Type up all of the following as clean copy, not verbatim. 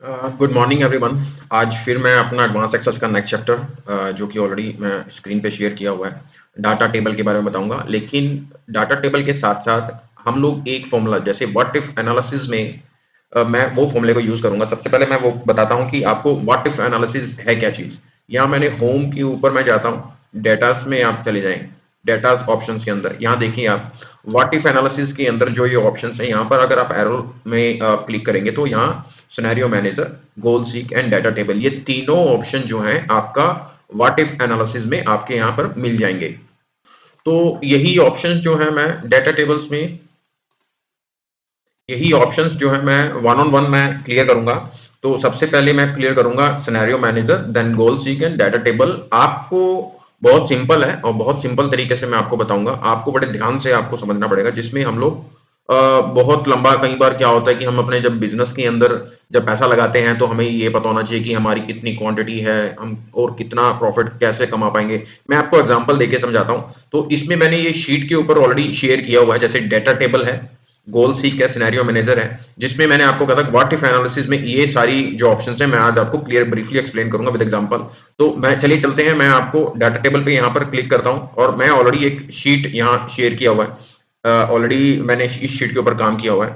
Good morning everyone. आज फिर मैं अपना एडवांस एक्सेस का नेक्स्ट चैप्टर जो कि ऑलरेडी मैं स्क्रीन पे शेयर किया हुआ है, डाटा टेबल के बारे में बताऊंगा। लेकिन डाटा टेबल के साथ साथ हम लोग एक फॉर्मूला जैसे व्हाट इफ एनालिसिस में मैं वो फॉर्मूले को यूज करूंगा। सबसे पहले मैं वो बताता हूं कि आपको व्हाट इफ एनालिसिस है क्या चीज। यहाँ मैंने होम के ऊपर मैं जाता हूँ, डेटास में आप चले जाएंगे, डेटास ऑप्शंस के अंदर यहाँ देखिए आप व्हाट इफ एनालिसिस के अंदर जो ये ऑप्शंस हैं, यहाँ पर अगर आप एरो में क्लिक करेंगे तो यहाँ scenario manager, goal seek and data table, ये तीनों ऑप्शन जो हैं आपका व्हाट इफ एनालिसिस में आपके यहाँ पर मिल जाएंगे। तो यही ऑप्शंस जो है मैं डाटा टेबल्स में, यही ऑप्शंस जो है मैं वन ऑन वन मैं क्लियर करूंगा। तो सबसे पहले मैं क्लियर करूंगा scenario manager, then goal seek and data table. आपको बहुत सिंपल है और बहुत सिंपल तरीके से मैं आपको बताऊंगा, आपको बड़े ध्यान से आपको समझना पड़ेगा, जिसमें हम लोग बहुत लंबा, कई बार क्या होता है कि हम अपने जब बिजनेस के अंदर जब पैसा लगाते हैं तो हमें ये पता होना चाहिए कि हमारी कितनी क्वांटिटी है, हम और कितना प्रॉफिट कैसे कमा पाएंगे। मैं आपको एग्जांपल देके समझाता हूं। तो इसमें मैंने ये शीट के ऊपर ऑलरेडी शेयर किया हुआ है, जैसे डाटा टेबल है, गोल सीक है, सिनेरियो मैनेजर है, जिसमें मैंने आपको कहा था व्हाट इफ एनालिसिस में ये सारी जो ऑप्शंस हैं मैं आज आपको क्लियर ब्रीफली एक्सप्लेन करूंगा विद एग्जांपल। तो मैं चलिए चलते हैं, मैं आपको डाटा टेबल पे यहाँ पर क्लिक करता हूँ और मैं ऑलरेडी एक शीट यहाँ शेयर किया हुआ है, ऑलरेडी मैंने इस शीट के ऊपर काम किया हुआ है,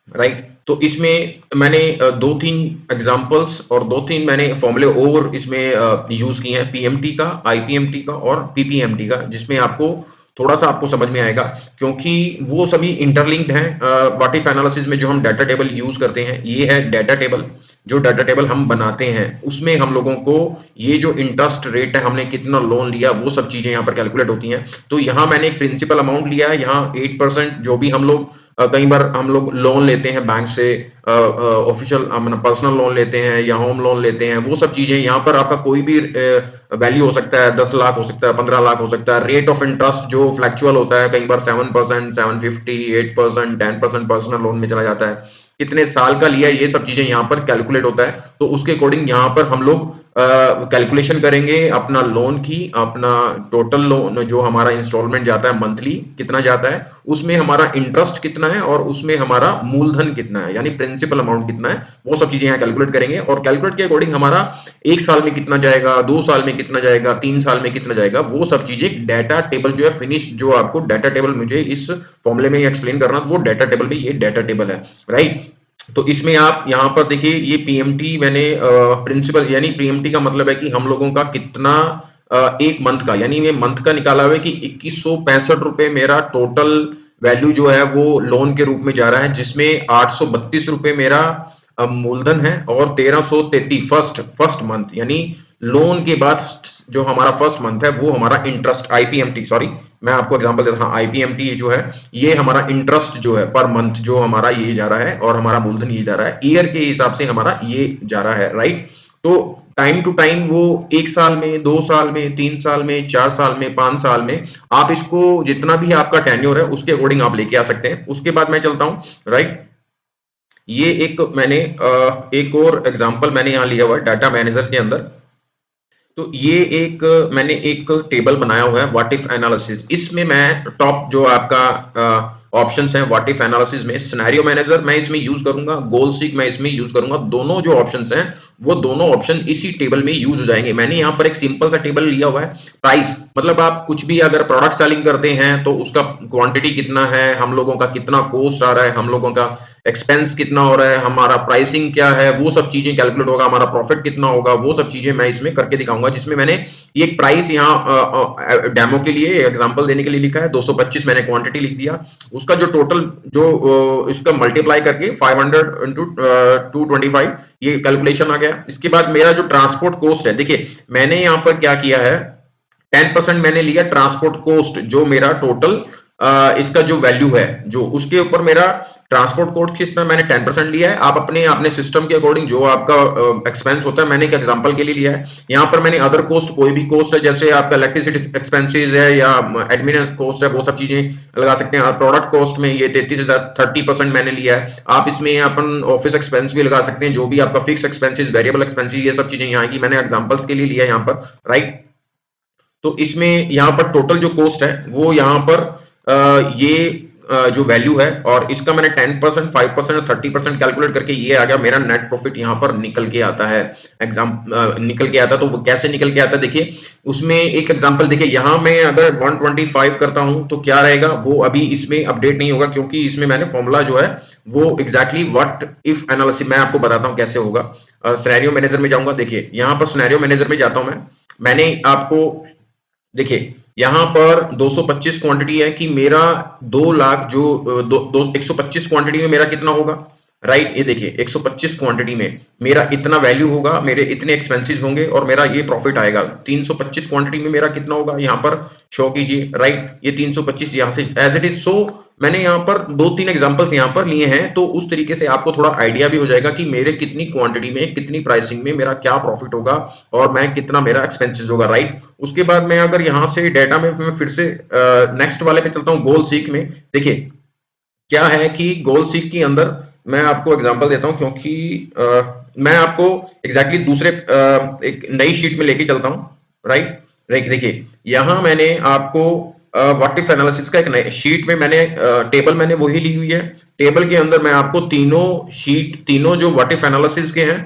राइट। तो इसमें मैंने दो तीन एग्जांपल्स और दो तीन मैंने फॉर्मूले और इसमें यूज किए हैं, पीएमटी का, आईपीएमटी का और पीपीएमटी का, जिसमें आपको थोड़ा सा आपको समझ में आएगा, क्योंकि वो सभी इंटरलिंक्ड हैं। व्हाट इफ एनालिसिस में जो हम डाटा टेबल यूज करते हैं, ये है डाटा टेबल। जो डाटा टेबल हम बनाते हैं उसमें हम लोगों को ये जो इंटरेस्ट रेट है, हमने कितना लोन लिया, वो सब चीजें यहाँ पर कैलकुलेट होती हैं। तो यहाँ मैंने एक प्रिंसिपल अमाउंट लिया है, यहाँ 8% जो भी हम लोग कई बार हम लोग लोन लेते हैं बैंक से, ऑफिशियल पर्सनल लोन लेते हैं या होम लोन लेते हैं, वो सब चीजें यहाँ पर आपका कोई भी वैल्यू हो सकता है, 10 लाख हो सकता है, 15 लाख हो सकता है। रेट ऑफ इंटरेस्ट जो फ्लैक्चुअल होता है, कई बार 7%, 750, 8%, 10% पर्सनल लोन में चला जाता है, कितने साल का लिया, ये सब चीजें यहाँ पर कैलकुलेट होता है। तो उसके अकॉर्डिंग यहाँ पर हम लोग कैलकुलेशन करेंगे अपना लोन की, अपना टोटल लोन जो हमारा इंस्टॉलमेंट जाता है मंथली कितना जाता है, उसमें हमारा इंटरेस्ट कितना है और उसमें हमारा मूलधन कितना है, यानी प्रिंसिपल अमाउंट कितना है, वो सब चीजें यहाँ कैलकुलेट करेंगे। और कैलकुलेट के अकॉर्डिंग हमारा 1 साल में कितना जाएगा, 2 साल में कितना जाएगा, 3 साल में कितना जाएगा, वो सब चीजें डाटा टेबल जो है फिनिश, जो आपको डाटा टेबल मुझे इस फॉर्मूले में एक्सप्लेन करना, वो डाटा टेबल में ये डाटा टेबल है, राइट। तो इसमें आप यहाँ पर देखिए, ये पीएमटी मैंने प्रिंसिपल, यानी पीएमटी का मतलब है कि हम लोगों का कितना एक मंथ का, यानी मैं मंथ का निकाला हुआ है कि 2165 मेरा टोटल वैल्यू जो है वो लोन के रूप में जा रहा है, जिसमें 832 मेरा मूलधन है और 1333 फर्स्ट मंथ, यानी लोन के बाद जो हमारा फर्स्ट मंथ है वो हमारा इंटरेस्ट, आईपीएमटी, सॉरी मैं आपको एग्जांपल देता हूं, आईपीएमटी जो है ये हमारा इंटरेस्ट जो है पर मंथ जो हमारा ये जा रहा है, और हमारा मूलधन ये जा रहा है, ईयर के हिसाब से हमारा ये जा रहा है, राइट। तो टाइम टू टाइम वो 1 साल में, 2 साल में, 3 साल में, 4 साल में, 5 साल में, आप इसको जितना भी आपका टेन्योर है उसके अकॉर्डिंग आप लेके आ सकते हैं। उसके बाद मैं चलता हूं, राइट। ये एक मैंने एक और एग्जांपल मैंने यहां लिया हुआ है डाटा मैनेजर के अंदर। तो ये एक मैंने एक टेबल बनाया हुआ है व्हाट इफ एनालिसिस। इसमें मैं टॉप जो आपका ऑप्शंस हैं व्हाट इफ एनालिसिस में, सिनेरियो मैनेजर मैं इसमें यूज करूंगा, गोल सीक मैं इसमें यूज करूंगा। दोनों जो ऑप्शंस हैं वो दोनों ऑप्शन इसी टेबल में यूज हो जाएंगे। मैंने यहाँ पर एक सिंपल सा टेबल लिया हुआ है, प्राइस, मतलब आप कुछ भी अगर प्रोडक्ट सेलिंग करते हैं तो उसका क्वांटिटी कितना है, हम लोगों का कितना कॉस्ट आ रहा है, हम लोगों का एक्सपेंस कितना हो रहा है, हमारा प्राइसिंग क्या है, वो सब चीजें कैलकुलेट होगा, हमारा प्रॉफिट कितना होगा, वो सब चीजें मैं इसमें करके दिखाऊंगा। जिसमें मैंने ये एक प्राइस यहाँ डेमो के लिए, एग्जांपल देने के लिए लिखा है 225, मैंने क्वांटिटी लिख दिया। उसका जो टोटल जो इसका मल्टीप्लाई करके 500 इंटू 225 ये कैलकुलेशन आ गया। इसके बाद मेरा जो ट्रांसपोर्ट कॉस्ट है, देखिए मैंने यहाँ पर क्या किया है, 10% मैंने लिया ट्रांसपोर्ट कॉस्ट, जो मेरा टोटल इसका जो वैल्यू है, जो उसके ऊपर मेरा ट्रांसपोर्ट कॉस्ट कितना मैंने 10% लिया है। आप अपने अपने सिस्टम के अकॉर्डिंग जो आपका एक्सपेंस होता है, मैंने एक एग्जांपल के लिए लिया है। यहाँ पर मैंने अदर कॉस्ट, कोई भी कॉस्ट है, जैसे आपका इलेक्ट्रिसिटी एक्सपेंसेस है या एडमिन कॉस्ट है, वो सब चीजें लगा सकते हैं। प्रोडक्ट कॉस्ट में ये 33,000 30% मैंने लिया है। आप इसमें अपन ऑफिस एक्सपेंस भी लगा सकते हैं, जो भी आपका फिक्स एक्सपेंसेस, वेरिएबल एक्सपेंसेस, ये सब चीजें यहाँ आएंगी। मैंने एग्जाम्पल्स के लिए लिया है यहाँ पर, राइट। तो इसमें यहाँ पर टोटल जो कॉस्ट है वो यहाँ पर ये जो वैल्यू है और इसका मैंने 10%, 5% और 30% कैलकुलेट करके ये आ गया मेरा नेट प्रॉफिट यहाँ पर निकल के आता है। निकल के आता है, तो वो कैसे निकल के आता है देखिए, उसमें एक एग्जांपल देखिए, यहाँ मैं अगर 125 करता हूं तो क्या रहेगा, वो अभी इसमें अपडेट नहीं होगा क्योंकि इसमें मैंने फॉर्मूला जो है वो एग्जैक्टली व्हाट इफ एनालिसिस मैं आपको बताता हूं कैसे होगा। सिनेरियो मैनेजर में जाऊंगा, देखिए यहाँ पर सिनेरियो मैनेजर में जाता हूं मैंने आपको देखिए यहां पर 225 क्वांटिटी है कि मेरा 2 लाख जो 125 क्वांटिटी में मेरा कितना होगा, राइट। ये देखिए 125 क्वांटिटी में मेरा इतना वैल्यू होगा, मेरे इतने एक्सपेंसेस होंगे और मेरा ये प्रॉफिट आएगा। 325 क्वांटिटी में मेरा कितना होगा, यहाँ पर शो कीजिए, राइट। ये 325 यहाँ से एज इट इज। सो मैंने यहाँ पर 2-3 एग्जांपल्स यहाँ पर लिए हैं, तो उस तरीके से आपको थोड़ा आइडिया भी हो जाएगा कि मेरे कितनी क्वांटिटी में, कितनी प्राइसिंग में मेरा क्या प्रॉफिट होगा और मैं कितना मेरा एक्सपेंसेस होगा, राइट। उसके बाद मैं अगर यहाँ से डेटा में मैं फिर से नेक्स्ट वाले पे चलता हूँ, गोल सीक में। देखिए क्या है कि गोल सीक के अंदर मैं आपको एग्जांपल देता हूं क्योंकि मैं आपको एग्जैक्टली दूसरे एक नई शीट में लेके चलता हूं, राइट। राइट, देखिए यहां मैंने आपको व्हाट इफ एनालिसिस का एक नई शीट में मैंने टेबल मैंने वही ली हुई है। टेबल के अंदर मैं आपको तीनों जो व्हाट इफ एनालिसिस के हैं,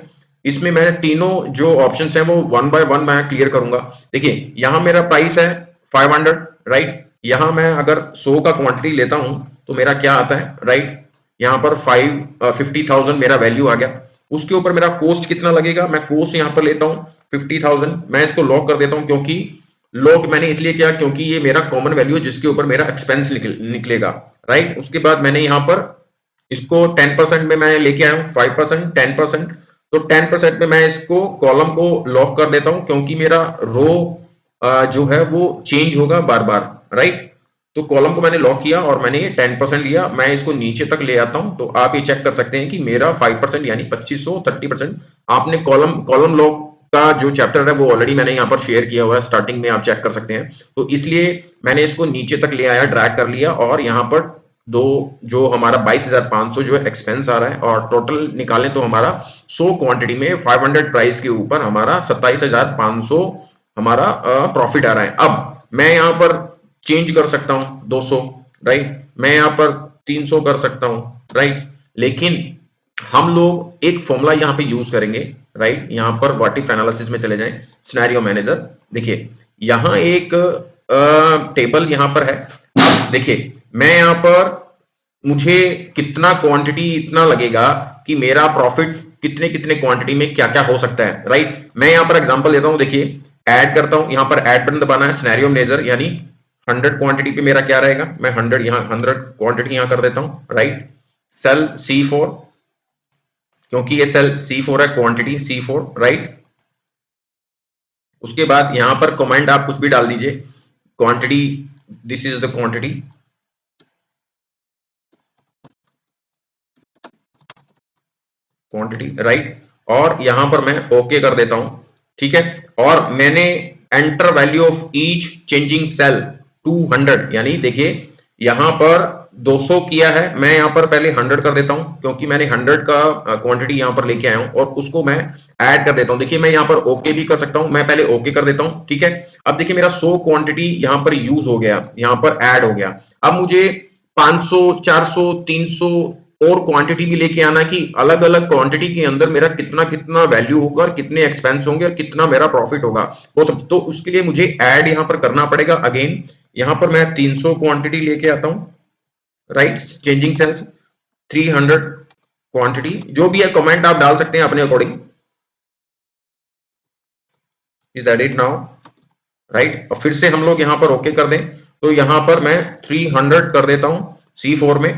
इसमें मैंने तीनों जो ऑप्शंस हैं वो वन बाय वन मैं क्लियर करूंगा। देखिए यहां मेरा प्राइस है 500, राइट। यहां मैं अगर 100 का क्वांटिटी लेता हूं तो मेरा क्या आता है, राइट। यहाँ पर 50,000 मेरा वैल्यू आ गया। उसके ऊपर मेरा कॉस्ट कितना लगेगा, मैं कॉस्ट यहाँ पर लेता हूँ 50,000। मैं इसको लॉक कर देता हूँ क्योंकि लॉक मैंने इसलिए किया क्योंकि ये मेरा कॉमन वैल्यू है जिसके ऊपर मेरा एक्सपेंस निकलेगा, राइट। उसके बाद मैंने यहाँ पर इसको 10% में मैं लेके आया हूँ, 5%, 10%। तो 10% में मैं इसको कॉलम को लॉक कर देता हूँ क्योंकि मेरा रो जो है वो चेंज होगा बार बार, राइट। तो कॉलम को मैंने लॉक किया और मैंने ये 10% लिया, मैं इसको नीचे तक ले आता हूं। तो आप ये चेक कर सकते हैं कि मेरा 5% यानी 2500, 30%। आपने कॉलम कॉलम लॉक का जो चैप्टर है वो ऑलरेडी मैंने यहाँ पर शेयर किया हुआ है, स्टार्टिंग में आप चेक कर सकते हैं। तो इसलिए मैंने इसको नीचे तक ले आया, ड्रैग कर लिया और यहाँ पर दो जो हमारा 22,500 जो है एक्सपेंस आ रहा है और टोटल निकालें तो हमारा 100 क्वांटिटी में 500 प्राइस के ऊपर हमारा 27,500 हमारा प्रॉफिट आ रहा है। अब मैं यहाँ पर चेंज कर सकता हूं 200, राइट। मैं यहां पर 300 कर सकता हूं, राइट। लेकिन हम लोग एक फॉर्मूला यहां पे यूज करेंगे, राइट। यहां पर व्हाट इफ एनालिसिस में चले जाएं, सिनेरियो मैनेजर। देखिए यहां एक टेबल यहां पर है। अब देखिए मैं यहां पर मुझे कितना क्वांटिटी इतना लगेगा कि मेरा प्रॉफिट कितने कितने क्वांटिटी में क्या क्या हो सकता है, राइट। मैं यहां पर एग्जांपल देता हूं, देखिए ऐड करता हूं, यहां पर ऐड बटन दबाना है, सिनेरियो मैनेजर यानी 100 क्वांटिटी पे मेरा क्या रहेगा, मैं 100 यहाँ 100 क्वांटिटी यहाँ कर देता हूँ, राइट। सेल C4 क्योंकि ये सेल C4 है, क्वांटिटी C4, राइट। उसके बाद यहां पर कमेंट आप कुछ भी डाल दीजिए, quantity, this is the quantity, right. और यहां पर मैं ओके कर देता हूं, ठीक है। और मैंने enter value of each changing cell 200, यानी देखिए यहां पर 200 किया है, मैं यहां पर पहले 100 कर देता हूं क्योंकि मैंने 100 का क्वांटिटी यहां पर लेके आया हूं और उसको मैं ऐड कर देता हूं। देखिए मैं यहां पर ओके भी कर सकता हूं, मैं पहले ओके कर देता हूं, ठीक है। अब देखिए मेरा 100 क्वांटिटी यहां पर यूज हो गया, यहां पर ऐड हो गया। अब मुझे 500, 400, 300 और क्वांटिटी भी लेके आना कि अलग अलग क्वांटिटी के अंदर मेरा कितना कितना वैल्यू होगा और कितने एक्सपेंस होंगे और कितना मेरा प्रॉफिट होगा वो सब। तो उसके लिए मुझे ऐड यहां पर करना पड़ेगा। अगेन यहां पर मैं 300 क्वांटिटी लेके आता हूं, राइट। चेंजिंग सेल्स 300 क्वांटिटी, जो भी है कमेंट आप डाल सकते हैं अपने according, is edit now, right. और फिर से हम लोग यहां पर ओके कर दें तो यहां पर मैं 300 कर देता हूं C4 में,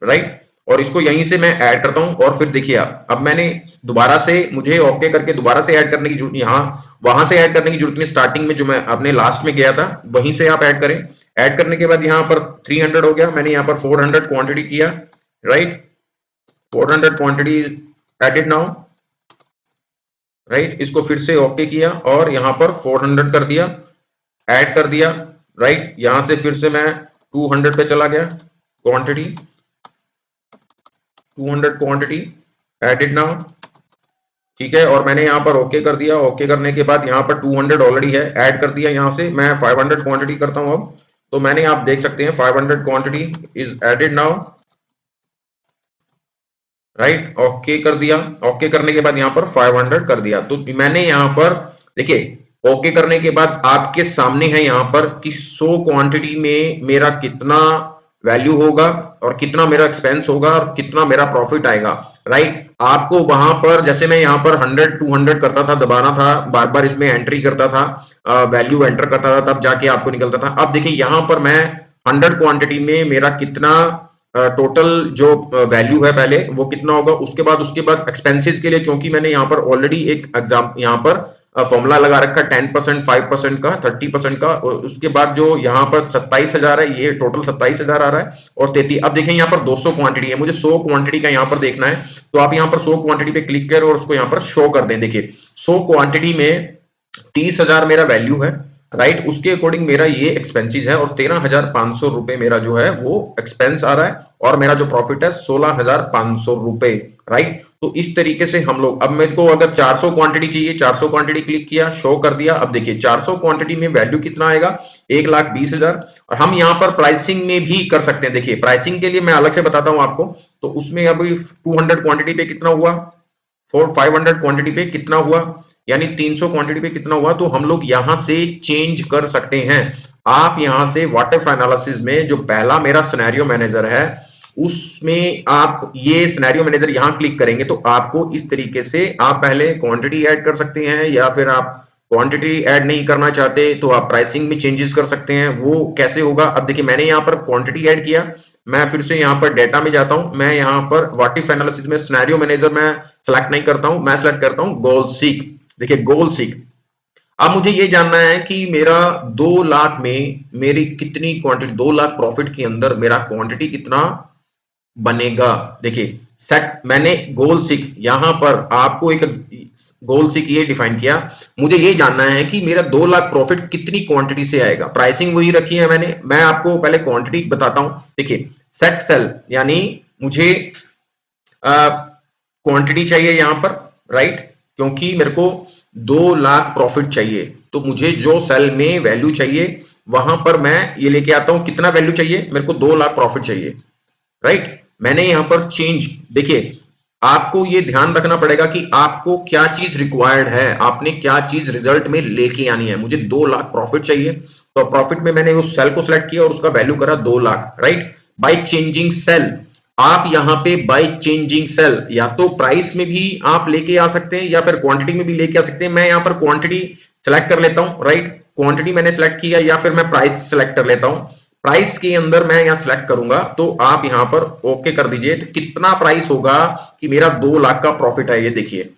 राइट। और इसको यहीं से मैं ऐड करता हूं और फिर देखिए अब मैंने दोबारा से, मुझे ओके करके दोबारा से ऐड करने की जरूरत, यहां वहां से ऐड करने की जरूरत नहीं, स्टार्टिंग में जो मैं अपने लास्ट में गया था वहीं से आप ऐड करें। ऐड करने के बाद यहां पर 300 हो गया, मैंने यहां पर 400 क्वांटिटी किया, right. 400 quantity added now, right. इसको फिर से ओके किया और यहां पर 400 कर दिया, ऐड कर दिया, राइट। यहां से फिर से मैं 200 पे चला गया, क्वांटिटी 200 क्वांटिटी एडिड नाउ, ठीक है। और मैंने यहां पर ओके कर दिया। ओके करने के बाद यहां पर 200 ऑलरेडी है, ऐड कर दिया। यहां से मैं 500 क्वांटिटी करता हूं अब, तो मैंने आप देख सकते हैं 500 quantity is added now, right. Okay कर दिया। ओके करने के बाद यहाँ पर 500 कर दिया। तो मैंने यहाँ पर देखिए ओके करने के बाद आपके सामने है यहाँ पर कि 100 क्वांटिटी में मेरा कितना वैल्यू होगा और कितना मेरा एक्सपेंस होगा और कितना मेरा प्रॉफिट आएगा, राइट। आपको वहां पर जैसे मैं यहाँ पर 100 200 करता था, दबाना था, बार बार इसमें एंट्री करता था, वैल्यू एंटर करता था, तब जाके आपको निकलता था। अब देखिए यहाँ पर मैं 100 क्वांटिटी में मेरा कितना टोटल जो वैल्यू है पहले वो कितना होगा, उसके बाद एक्सपेंसेस के लिए, क्योंकि मैंने यहाँ पर ऑलरेडी एक एग्जाम यहाँ पर फॉर्मूला लगा रखा 10%, 5% का, 30% का, और उसके बाद जो यहाँ पर 27,000 है, ये टोटल 27,000 आ रहा है। और 33, अब देखें यहाँ पर 200 क्वांटिटी है, मुझे 100 क्वांटिटी का यहाँ पर देखना है। तो आप यहाँ पर 100 क्वांटिटी पे क्लिक करें और उसको यहाँ पर शो कर दें। देखिए 100 क्वांटिटी में 30,000 मेरा वैल्यू है, राइट। उसके अकॉर्डिंग मेरा ये एक्सपेंसेस है और 13,500 रुपए मेरा जो है वो एक्सपेंस आ रहा है, और मेरा जो प्रॉफिट है 16,500 रुपए, राइट। तो इस तरीके से हम लोग, अब मेरे को अगर 400 क्वांटिटी चाहिए, 400 क्वांटिटी क्लिक किया, शो कर दिया। अब देखिए 400 क्वांटिटी में वैल्यू कितना आएगा, 1,20,000। और हम यहाँ पर प्राइसिंग में भी कर सकते हैं। देखिए प्राइसिंग के लिए मैं अलग से बताता हूं आपको। तो उसमें अभी 200 क्वांटिटी पे कितना हुआ, 500 क्वांटिटी पे कितना हुआ, यानी 300 क्वांटिटी पे कितना हुआ। तो हम लोग यहां से चेंज कर सकते हैं। आप यहां से वाटर एनालिसिस में जो पहला मेरा सिनेरियो मैनेजर है उसमें आप ये सिनेरियो मैनेजर यहां क्लिक करेंगे तो आपको इस तरीके से आप पहले क्वांटिटी ऐड कर सकते हैं, या फिर आप क्वांटिटी ऐड नहीं करना चाहते तो आप प्राइसिंग में चेंजेस कर सकते हैं। वो कैसे होगा, अब देखिए मैंने यहां पर क्वांटिटी ऐड किया, मैं फिर से यहाँ पर डेटा में जाता हूं, मैं यहाँ पर व्हाट इफ एनालिसिस में सिनेरियो मैनेजर मैं सेलेक्ट नहीं करता हूं, मैं सेलेक्ट करता हूं गोल सीक। देखिए गोल सीक, अब मुझे ये जानना है कि मेरा 2 लाख में मेरी कितनी क्वांटिटी, 2 लाख प्रॉफिट के अंदर मेरा क्वांटिटी कितना बनेगा। देखिए सेट, मैंने गोल सीक यहां पर आपको एक गोल सीक ये डिफाइन किया, मुझे ये जानना है कि मेरा 2 लाख प्रॉफिट कितनी क्वांटिटी से आएगा। प्राइसिंग वही रखी है मैंने, मैं आपको पहले क्वांटिटी बताता हूं। देखिए सेट सेल, यानी मुझे क्वांटिटी चाहिए यहां पर, राइट, क्योंकि मेरे को 2 लाख प्रॉफिट चाहिए। तो मुझे जो सेल में वैल्यू चाहिए वहां पर मैं ये लेके आता हूं, कितना वैल्यू चाहिए मेरे को, 2 लाख प्रॉफिट चाहिए, राइट। मैंने यहां पर चेंज, देखिए आपको ये ध्यान रखना पड़ेगा कि आपको क्या चीज रिक्वायर्ड है, आपने क्या चीज रिजल्ट में लेके आनी है। मुझे 2 लाख प्रॉफिट चाहिए, तो प्रॉफिट में मैंने उस सेल को सिलेक्ट किया और उसका वैल्यू करा 2 lakh, right. By changing cell, आप यहां पे बाय चेंजिंग सेल या तो प्राइस में भी आप लेके आ सकते हैं या फिर क्वांटिटी में भी लेके आ सकते हैं। मैं यहां पर क्वांटिटी सेलेक्ट कर लेता हूं, राइट, क्वांटिटी मैंने सेलेक्ट किया, या फिर मैं प्राइस सेलेक्ट कर लेता हूं। प्राइस के अंदर मैं यहां सेलेक्ट करूंगा, तो आप यहां पर ओके कर दीजिए। तो कितना प्राइस होगा कि मेरा 2 लाख का प्रॉफिट है, ये देखिए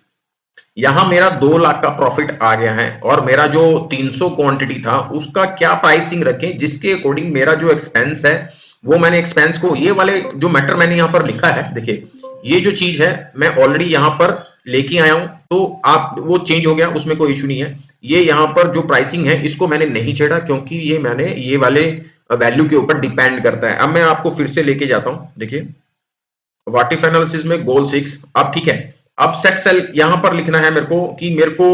यहां मेरा 2 लाख का प्रॉफिट आ गया है। और मेरा जो 300 क्वांटिटी था उसका क्या प्राइसिंग रखें जिसके अकॉर्डिंग मेरा जो एक्सपेंस है वो मैंने एक्सपेंस को, ये वाले जो मैटर मैंने यहां पर लिखा है, देखिए ये जो चीज है मैं ऑलरेडी यहां पर लेके आया हूं, तो आप वो चेंज हो गया, उसमें कोई इशू नहीं है। ये यहां पर जो प्राइसिंग है इसको मैंने नहीं छेड़ा, क्योंकि ये मैंने ये वाले वैल्यू के ऊपर डिपेंड करता है। अब मैं आपको फिर से लेके जाता हूं, देखिए व्हाट इफ एनालिसिस में गोल 6, अब ठीक है। अब सेट सेल यहां पर लिखना है मेरे को कि मेरे को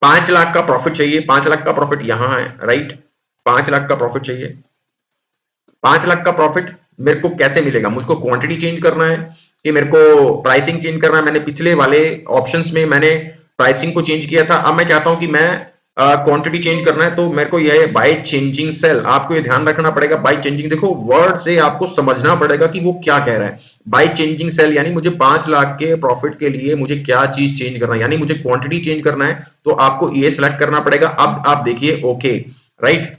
5 लाख का प्रॉफिट चाहिए, 5 लाख का प्रॉफिट यहां है, राइट, 5 लाख का प्रॉफिट चाहिए। 5 लाख का प्रॉफिट मेरे को कैसे मिलेगा, मुझको क्वांटिटी चेंज करना है कि मेरे को प्राइसिंग चेंज करना है। मैंने पिछले वाले ऑप्शंस में मैंने प्राइसिंग को चेंज किया था, अब मैं चाहता हूं कि मैं क्वांटिटी चेंज करना है, तो मेरे को ये बाय चेंजिंग सेल, आपको ये ध्यान रखना पड़ेगा। बाय चेंजिंग, देखो वर्ड से आपको समझना पड़ेगा कि वो क्या कह रहा है। बाय चेंजिंग सेल यानी मुझे 5 लाख के प्रॉफिट के लिए मुझे क्या चीज चेंज करना है, यानी मुझे क्वांटिटी चेंज करना है, तो आपको ये सिलेक्ट करना पड़ेगा। अब आप देखिए ओके, राइट,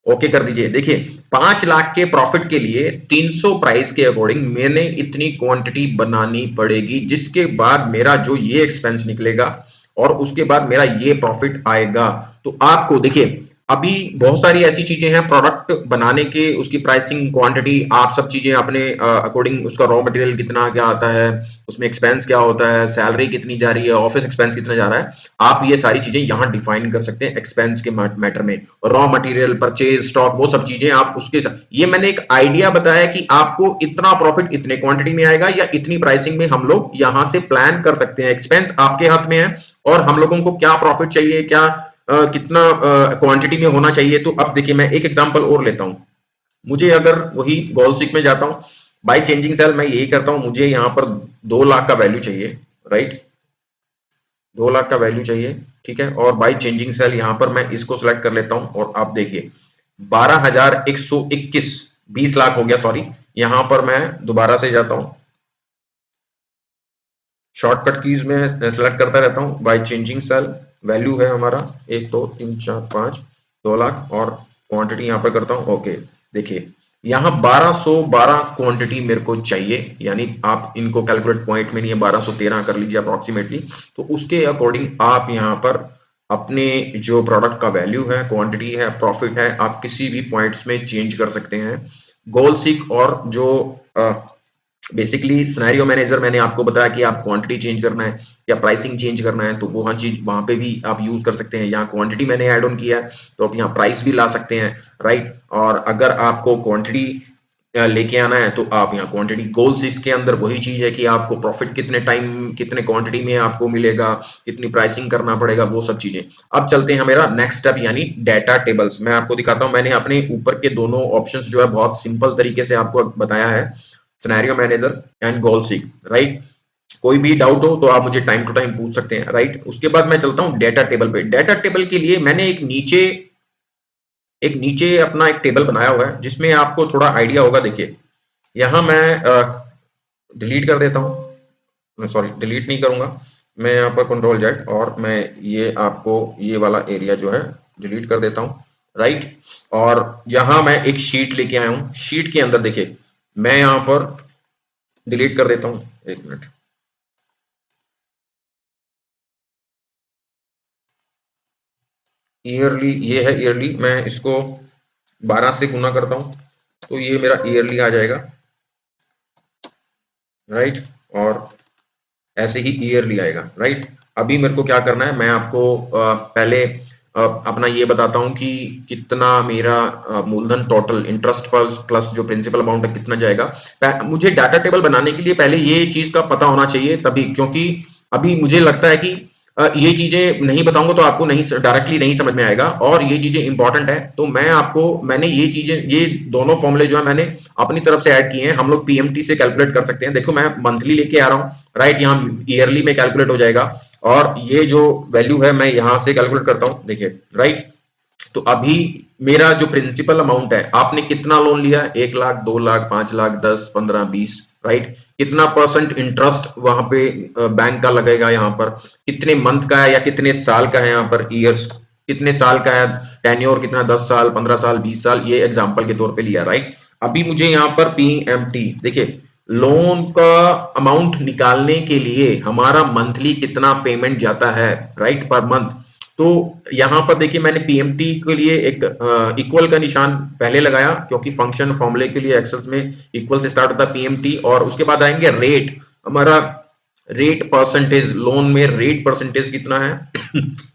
ओके कर दीजिए। देखिए 5 लाख के प्रॉफिट के लिए 300 प्राइस के अकॉर्डिंग मैंने इतनी क्वांटिटी बनानी पड़ेगी, जिसके बाद मेरा जो ये एक्सपेंस निकलेगा और उसके बाद मेरा ये प्रॉफिट आएगा। तो आपको देखिए अभी बहुत सारी ऐसी चीजें हैं प्रोडक्ट बनाने के, उसकी प्राइसिंग, क्वांटिटी, आप सब चीजें अपने अकॉर्डिंग, उसका रॉ मटेरियल कितना क्या आता है, उसमें एक्सपेंस क्या होता है, सैलरी कितनी जा रही है, ऑफिस एक्सपेंस कितना जा रहा है, आप ये सारी चीजें यहां डिफाइन कर सकते हैं एक्सपेंस के मैटर में। रॉ मटेरियल, परचेज, स्टॉक, वो सब चीजें आप उसके साथ, ये मैंने एक आइडिया बताया कि आपको इतना प्रॉफिट इतने क्वांटिटी में आएगा या इतनी प्राइसिंग में, हम लोग यहां से प्लान कर सकते हैं। एक्सपेंस आपके हाथ में है और हम लोगों को क्या प्रॉफिट चाहिए, क्या कितना क्वांटिटी में होना चाहिए। तो अब देखिए मैं एक एग्जांपल और लेता हूं। मुझे अगर वही गोल सीक में जाता हूं, बाय चेंजिंग सेल मैं यही करता हूं, मुझे यहां पर 2 लाख का वैल्यू चाहिए, राइट, 2 लाख का वैल्यू चाहिए, ठीक है। और बाय चेंजिंग सेल यहां पर मैं इसको सिलेक्ट कर लेता हूं और आप देखिए 12,121, 20 लाख हो गया, सॉरी। यहां पर मैं दोबारा से जाता हूं, शॉर्टकट कीज में सेलेक्ट करता रहता हूं, बाय चेंजिंग सेल वैल्यू है हमारा 1 2 3 4 5, 2 लाख, और क्वांटिटी यहां पर करता हूं, ओके। देखिए यहाँ 1212 क्वांटिटी मेरे को चाहिए, यानी आप इनको कैलकुलेट पॉइंट में नहीं है, 1213 कर लीजिए अप्रोक्सीमेटली। तो उसके अकॉर्डिंग आप यहाँ पर अपने जो प्रोडक्ट का वैल्यू है, क्वांटिटी है, प्रॉफिट है, आप किसी भी पॉइंट्स में चेंज कर सकते हैं। गोल सीक और जो बेसिकली सिनेरियो मैनेजर मैंने आपको बताया कि आप क्वांटिटी चेंज करना है या प्राइसिंग चेंज करना है, तो वो हर चीज वहां पे भी आप यूज कर सकते हैं। यहाँ क्वांटिटी मैंने ऐड ऑन किया है, तो आप यहाँ प्राइस भी ला सकते हैं, राइट। और अगर आपको क्वांटिटी लेके आना है तो आप यहाँ क्वांटिटी गोल्स, इसके अंदर वही चीज है कि आपको प्रॉफिट कितने टाइम कितने क्वांटिटी में आपको मिलेगा, कितनी प्राइसिंग करना पड़ेगा, वो सब चीजें। अब चलते हैं मेरा नेक्स्ट स्टेप यानी डेटा टेबल्स। मैं आपको दिखाता हूं, मैंने अपने ऊपर के दोनों ऑप्शंस जो है बहुत सिंपल तरीके से आपको बताया है, scenario manager and goal seek, right. कोई भी डाउट हो तो आप मुझे टाइम टू टाइम पूछ सकते हैं, राइट। उसके बाद मैं चलता हूं डेटा टेबल पे। डेटा टेबल के लिए मैंने एक नीचे अपना एक टेबल बनाया हुआ है, जिसमें आपको थोड़ा आइडिया होगा। देखिए यहां मैं डिलीट कर देता हूं, सॉरी डिलीट नहीं करूंगा मैं, यहाँ पर कंट्रोल जेड, और मैं ये आपको ये वाला एरिया जो है डिलीट कर देता हूं, राइट। और यहां मैं एक शीट लेके आया हूं, शीट के अंदर देखिए मैं यहां पर डिलीट कर देता हूं, एक मिनट। ईयरली, ये है ईयरली, मैं इसको 12 से गुना करता हूं तो ये मेरा ईयरली आ जाएगा, राइट। और ऐसे ही ईयरली आएगा, राइट। अभी मेरे को क्या करना है, मैं आपको पहले अपना ये बताता हूं कि कितना मेरा मूलधन टोटल इंटरेस्ट प्लस प्लस जो प्रिंसिपल अमाउंट है कितना जाएगा। मुझे डाटा टेबल बनाने के लिए पहले ये चीज का पता होना चाहिए, तभी, क्योंकि अभी मुझे लगता है कि ये चीजें नहीं बताऊंगा तो आपको नहीं डायरेक्टली नहीं समझ में आएगा, और ये चीजें इंपॉर्टेंट है। तो मैंने ये चीजें, ये दोनों फॉर्मूले जो है मैंने अपनी तरफ से ऐड किए हैं। हम लोग पीएमटी से कैलकुलेट कर सकते हैं। देखो मैं मंथली लेके आ रहा हूँ, राइट, यहाँ ईयरली में कैलकुलेट हो जाएगा, और ये जो वैल्यू है मैं यहां से कैलकुलेट करता हूं, देखिए, राइट। तो अभी मेरा जो प्रिंसिपल अमाउंट है, आपने कितना लोन लिया, 1 लाख, 2 लाख, 5 लाख, 10, 15, 20, राइट। कितना परसेंट इंटरेस्ट वहां पे बैंक का लगेगा, यहाँ पर कितने मंथ का है या कितने साल का है, यहाँ पर ईयर्स कितने साल का है, टेन्योर कितना, 10 साल, 15 साल, 20 साल, ये एग्जाम्पल के तौर पे लिया, राइट। अभी मुझे यहाँ पर पीएमटी देखिए, लोन का अमाउंट निकालने के लिए हमारा मंथली कितना पेमेंट जाता है, राइट, पर मंथ। तो यहां पर देखिए मैंने पीएमटी के लिए एक इक्वल का निशान पहले लगाया, क्योंकि फंक्शन फॉर्मूले के लिए एक्सेल में इक्वल से स्टार्ट होता है पीएमटी, और उसके बाद आएंगे रेट, हमारा रेट परसेंटेज, लोन में रेट परसेंटेज कितना है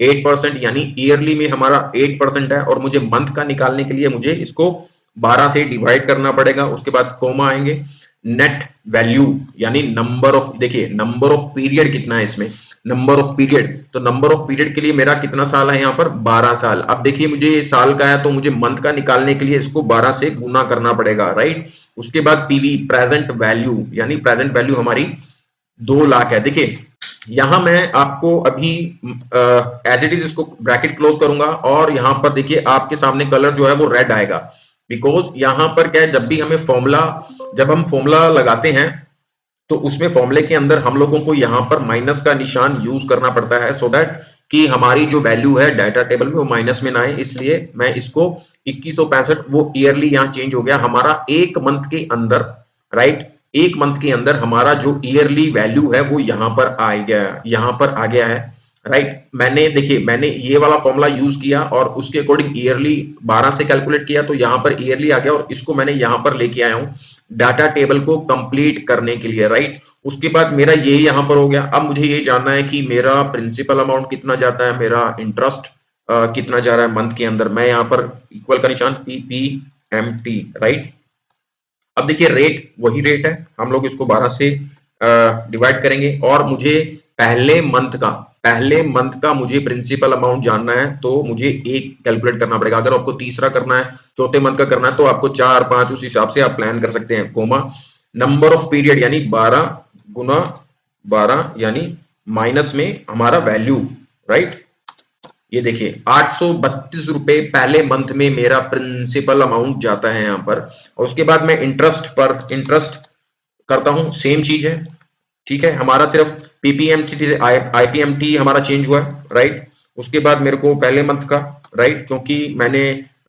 8%, यानी ईयरली में हमारा 8% है, और मुझे मंथ का निकालने के लिए मुझे इसको 12 से डिवाइड करना पड़ेगा। उसके बाद कोमा आएंगे, नेट वैल्यू यानी नंबर ऑफ, देखिए नंबर ऑफ पीरियड कितना है इसमें, नंबर ऑफ पीरियड, तो नंबर ऑफ पीरियड के लिए मेरा कितना साल है, यहाँ पर 12 साल। अब देखिए मुझे ये साल का है, तो मुझे मंथ का निकालने के लिए इसको 12 से गुना करना पड़ेगा, राइट। उसके बाद पीवी प्रेजेंट वैल्यू, यानी प्रेजेंट वैल्यू हमारी 2 लाख है। देखिए यहां मैं आपको अभी एज इट इज इसको ब्रैकेट क्लोज करूंगा, और यहां पर देखिए आपके सामने कलर जो है वो रेड आएगा, बिकॉज यहां पर क्या है, जब हम फॉर्मूला लगाते हैं तो उसमें फॉर्मूले के अंदर हम लोगों को यहां पर माइनस का निशान यूज करना पड़ता है, सो दैट कि हमारी जो वैल्यू है डाटा टेबल में वो माइनस में ना आए। इसलिए मैं इसको 2165, वो ईयरली यहां चेंज हो गया हमारा एक मंथ के अंदर, राइट। एक मंथ के अंदर हमारा जो ईयरली वैल्यू है वो यहां पर आ गया है, राइट। मैंने ये वाला फॉर्मूला यूज किया और उसके अकॉर्डिंग ईयरली 12 से कैलकुलेट किया, तो यहां पर ईयरली आ गया, और इसको मैंने यहां पर लेके आया हूं डाटा टेबल को कंप्लीट करने के लिए, राइट। उसके बाद मेरा ये यहां पर हो गया। अब मुझे ये जानना है कि मेरा प्रिंसिपल अमाउंट कितना जाता है, मेरा इंटरेस्ट कितना जा रहा है मंथ के अंदर। मैं यहाँ पर इक्वल का निशान पीपीएमटी, राइट। अब देखिए रेट वही रेट है, हम लोग इसको 12 से डिवाइड करेंगे, और मुझे पहले मंथ का मुझे प्रिंसिपल अमाउंट जानना है तो मुझे एक कैलकुलेट करना पड़ेगा। अगर आपको तीसरा करना है, चौथे मंथ का करना है, तो आपको 4, 5 उस हिसाब से आप प्लान कर सकते हैं। कोमा नंबर ऑफ पीरियड यानी 12 गुना 12 यानी माइनस में हमारा वैल्यू, राइट। ये देखिए 832 रुपए पहले मंथ में मेरा प्रिंसिपल अमाउंट जाता है यहां पर, और उसके बाद मैं इंटरेस्ट पर इंटरेस्ट करता हूं, सेम चीज है, ठीक है। हमारा सिर्फ पीपीएमटी से आईपीएमटी हमारा चेंज हुआ है, राइट। उसके बाद मेरे को पहले मंथ का, राइट, क्योंकि मैंने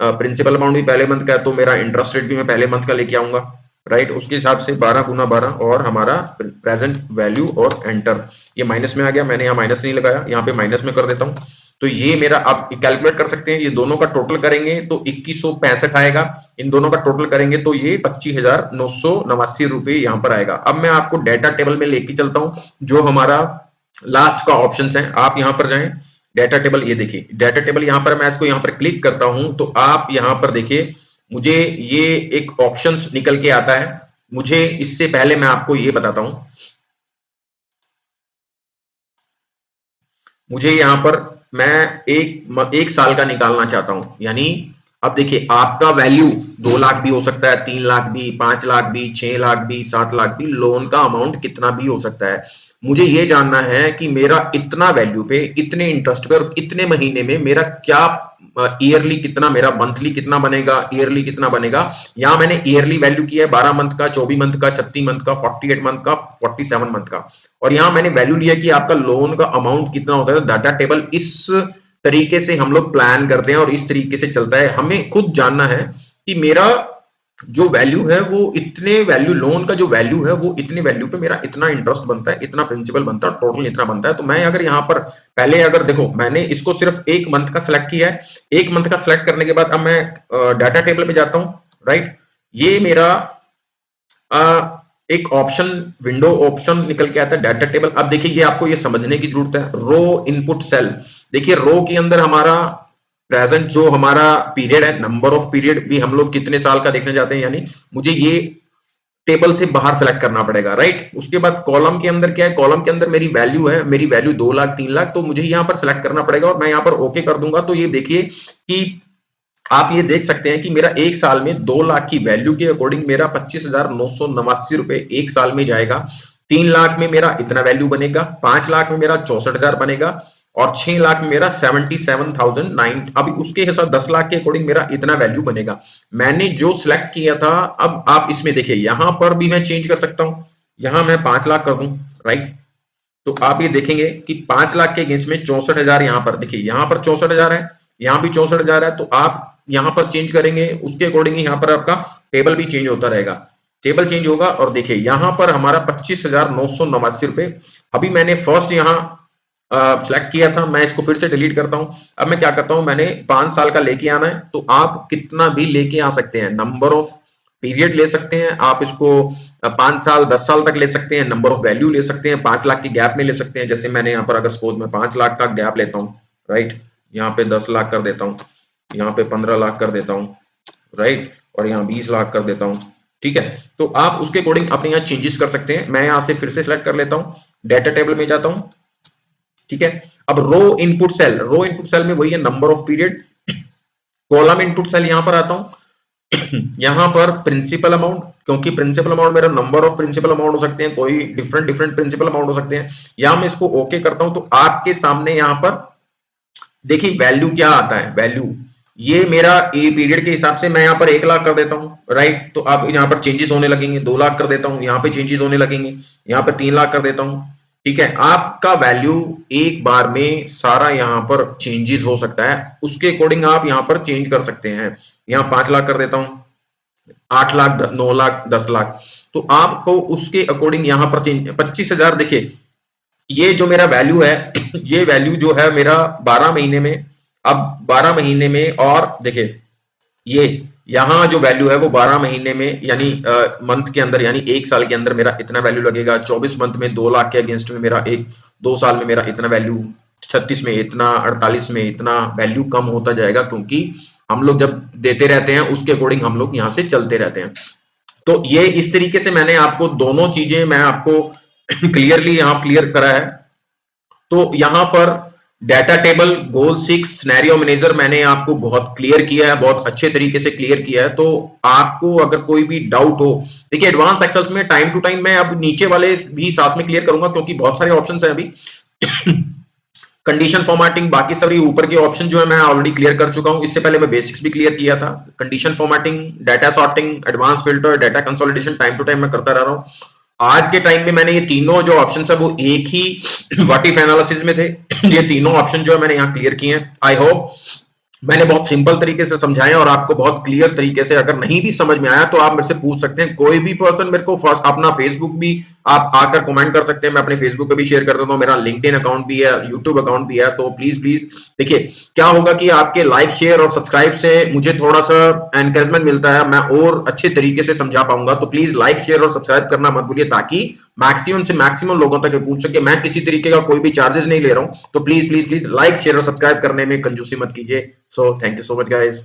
प्रिंसिपल अमाउंट भी पहले मंथ का है तो मेरा इंटरेस्ट रेट भी मैं पहले मंथ का लेके आऊंगा, राइट। उसके हिसाब से 12 गुना 12 और हमारा प्रेजेंट वैल्यू और एंटर। ये माइनस में आ गया, मैंने यहाँ माइनस नहीं लगाया, यहाँ पे माइनस में कर देता हूँ। तो ये मेरा आप कैलकुलेट कर सकते हैं, ये दोनों का टोटल करेंगे तो 2165 आएगा, इन दोनों का टोटल करेंगे तो ये 25,989 रुपए यहाँ पर आएगा। अब मैं आपको डेटा टेबल में लेके चलता हूँ, जो हमारा लास्ट का ऑप्शन है। आप यहाँ पर जाएं, डेटा टेबल, ये देखिए डेटा टेबल, यहाँ पर मैं इसको यहाँ पर क्लिक करता हूं तो आप यहाँ पर देखिए मुझे ये एक ऑप्शन निकल के आता है। मुझे इससे पहले मैं आपको ये बताता हूं, मुझे यहाँ पर मैं एक साल का निकालना चाहता हूं, यानी अब देखिए आपका वैल्यू 2 लाख भी हो सकता है, 3 लाख भी, 5 लाख भी, 6 लाख भी, 7 लाख भी, लोन का अमाउंट कितना भी हो सकता है। मुझे ये जानना है कि मेरा इतना वैल्यू पे, इतने इंटरेस्ट पे और इतने महीने में मेरा क्या ईयरली कितना, मेरा मंथली कितना बनेगा, ईयरली कितना बनेगा। यहां मैंने ईयरली वैल्यू किया है 12 मंथ का, 24 मंथ का, 36 मंथ का, 48 मंथ का, 47 मंथ का, और यहां मैंने वैल्यू लिया कि आपका लोन का अमाउंट कितना होता है। डाटा टेबल इस तरीके से हम लोग प्लान करते हैं और इस तरीके से चलता है। हमें खुद जानना है कि मेरा जो वैल्यू है वो इतने वैल्यू, लोन का जो वैल्यू है वो इतने वैल्यू पे मेरा इतना इंटरेस्ट बनता है, इतना प्रिंसिपल बनता है, टोटल इतना बनता है। तो मैं अगर यहाँ पर पहले, अगर देखो मैंने इसको सिर्फ एक मंथ का सिलेक्ट किया है, एक मंथ का सिलेक्ट करने के बाद अब मैं डाटा टेबल में जाता हूँ, राइट। ये मेरा एक ऑप्शन, विंडो ऑप्शन निकल के आता है डाटा टेबल। अब देखिए ये आपको ये समझने की जरूरत है, रो इनपुट सेल। देखिए रो के अंदर हमारा प्रेजेंट जो हमारा पीरियड है, नंबर ऑफ पीरियड भी हम लोग कितने साल का देखने जाते हैं, यानी मुझे ये टेबल से बाहर सेलेक्ट करना पड़ेगा, राइट। उसके बाद कॉलम के अंदर क्या है, कॉलम के अंदर मेरी वैल्यू है, मेरी वैल्यू 2 लाख 3 लाख, तो मुझे यहाँ पर सेलेक्ट करना पड़ेगा और मैं यहाँ पर ओके कर दूंगा। तो ये देखिए कि आप ये देख सकते हैं कि मेरा एक साल में 2 लाख की वैल्यू के अकॉर्डिंग मेरा 25,989 रुपए एक साल में जाएगा। 3 लाख में मेरा इतना वैल्यू बनेगा, 5 लाख में मेरा 64,000 बनेगा और 6 लाख में मेरा 77,009। अभी उसके हिसाब 10 लाख के अकॉर्डिंग मेरा इतना वैल्यू बनेगा। मैंने जो सिलेक्ट किया था, अब आप इसमें देखिए यहां पर भी मैं चेंज कर सकता हूं, यहां मैं 5 लाख कर दूं, राइट। तो आप ये देखेंगे कि 5 लाख के अगेंस्ट में 64,000, यहां पर देखिए यहां पर 64,000 है, यहां भी 64,000 है। तो आप यहां पर चेंज करेंगे उसके अकॉर्डिंग यहां पर आपका टेबल भी चेंज होता रहेगा, टेबल चेंज होगा। और देखिए यहां पर हमारा 25,989 रुपए, अभी मैंने फर्स्ट यहां सिलेक्ट किया था, मैं इसको फिर से डिलीट करता हूं। अब मैं क्या करता हूं, मैंने 5 साल का लेके आना है, तो आप कितना भी लेके आ सकते हैं, नंबर ऑफ पीरियड ले सकते हैं आप इसको, 5 साल 10 साल तक ले सकते हैं, नंबर ऑफ वैल्यू ले सकते हैं, 5 लाख के गैप में ले सकते हैं। जैसे मैंने यहाँ पर अगर सपोज मैं 5 लाख का गैप लेता हूँ, राइट, यहाँ पे 10 लाख कर देता हूँ, यहाँ पे 15 लाख कर देता हूँ, राइट, और यहाँ 20 लाख कर देता हूँ, ठीक है। तो आप उसके अकॉर्डिंग अपने यहाँ चेंजेस कर सकते हैं। मैं यहाँ से फिर से सिलेक्ट कर लेता हूँ, डेटा टेबल में जाता हूँ, ठीक है। अब row input cell, row input cell में वही है number of period. Column input cell यहां पर आता हूं, यहां पर प्रिंसिपल अमाउंट, क्योंकि प्रिंसिपल अमाउंट मेरा नंबर ऑफ प्रिंसिपल अमाउंट हो सकते हैं, कोई डिफरेंट डिफरेंट प्रिंसिपल अमाउंट हो सकते हैं। यहां मैं इसको ओके करता हूं तो आपके सामने यहां पर देखिए वैल्यू क्या आता है, वैल्यू ये मेरा ए पीरियड के हिसाब से मैं यहाँ पर 1 लाख कर देता हूँ, राइट। तो आप यहाँ पर चेंजेस होने लगेंगे, 2 लाख कर देता हूँ, यहाँ पे चेंजेस होने लगेंगे, यहाँ पर 3 लाख कर देता हूँ, ठीक है। आपका वैल्यू एक बार में सारा यहाँ पर चेंजेस हो सकता है, उसके अकॉर्डिंग आप यहाँ पर चेंज कर सकते हैं। यहाँ 5 लाख कर देता हूँ, 8 लाख, 9 लाख, 10 लाख, तो आपको उसके अकॉर्डिंग यहाँ पर चेंज। 25,000 देखिए ये जो मेरा वैल्यू है, ये वैल्यू जो है मेरा 12 महीने में, अब 12 महीने में, और देखिए ये यहाँ जो वैल्यू है वो 12 महीने में यानी मंथ के अंदर, यानी एक साल के अंदर मेरा इतना वैल्यू लगेगा। 24 मंथ में 2 लाख के अगेंस्ट में मेरा 2 साल में मेरा इतना वैल्यू, 36 में इतना, 48 में इतना वैल्यू कम होता जाएगा, क्योंकि हम लोग जब देते रहते हैं उसके अकॉर्डिंग हम लोग यहाँ से चलते रहते हैं। तो ये इस तरीके से मैंने आपको दोनों चीजें मैं आपको क्लियरली यहाँ क्लियर करा है। तो यहां पर डाटा टेबल, गोल सीक, सिनेरियो मैनेजर मैंने आपको बहुत क्लियर किया है, बहुत अच्छे तरीके से क्लियर किया है। तो आपको अगर कोई भी डाउट हो, देखिए एडवांस एक्सेल्स में टाइम टू टाइम मैं अब नीचे वाले भी साथ में क्लियर करूंगा, क्योंकि बहुत सारे ऑप्शंस हैं अभी। कंडीशन फॉर्मेटिंग, बाकी सभी ऊपर के ऑप्शन जो है मैं ऑलरेडी क्लियर कर चुका हूं। इससे पहले मैं बेसिक्स भी क्लियर किया था। Condition formatting, data sorting, advance filter, data consolidation time to time मैं करता रह रहा हूं। आज के टाइम में मैंने ये तीनों जो ऑप्शन है वो एक ही व्हाट इफ एनालिसिस में थे। ये तीनों ऑप्शन जो है मैंने यहाँ क्लियर किए हैं। आई होप मैंने बहुत सिंपल तरीके से समझाया और आपको बहुत क्लियर तरीके से। अगर नहीं भी समझ में आया तो आप मेरे से पूछ सकते हैं। कोई भी पर्सन मेरे को अपना फेसबुक भी आप आकर कमेंट कर सकते हैं। मैं अपने फेसबुक पे भी शेयर कर देता हूँ। मेरा लिंक्डइन अकाउंट भी है, यूट्यूब अकाउंट भी है। तो प्लीज प्लीज देखिए क्या होगा कि आपके लाइक, शेयर और सब्सक्राइब से मुझे थोड़ा सा एनकरेजमेंट मिलता है, मैं और अच्छे तरीके से समझा पाऊंगा। तो प्लीज लाइक, शेयर और सब्सक्राइब करना मत भूलिए, ताकि मैक्सिमम से मैक्सिमम लोगों तक पहुंच सके। मैं किसी तरीके का कोई भी चार्जेस नहीं ले रहा हूं। तो please please please like, share और सब्सक्राइब करने में कंजूसी मत कीजिए। So thank you so much guys.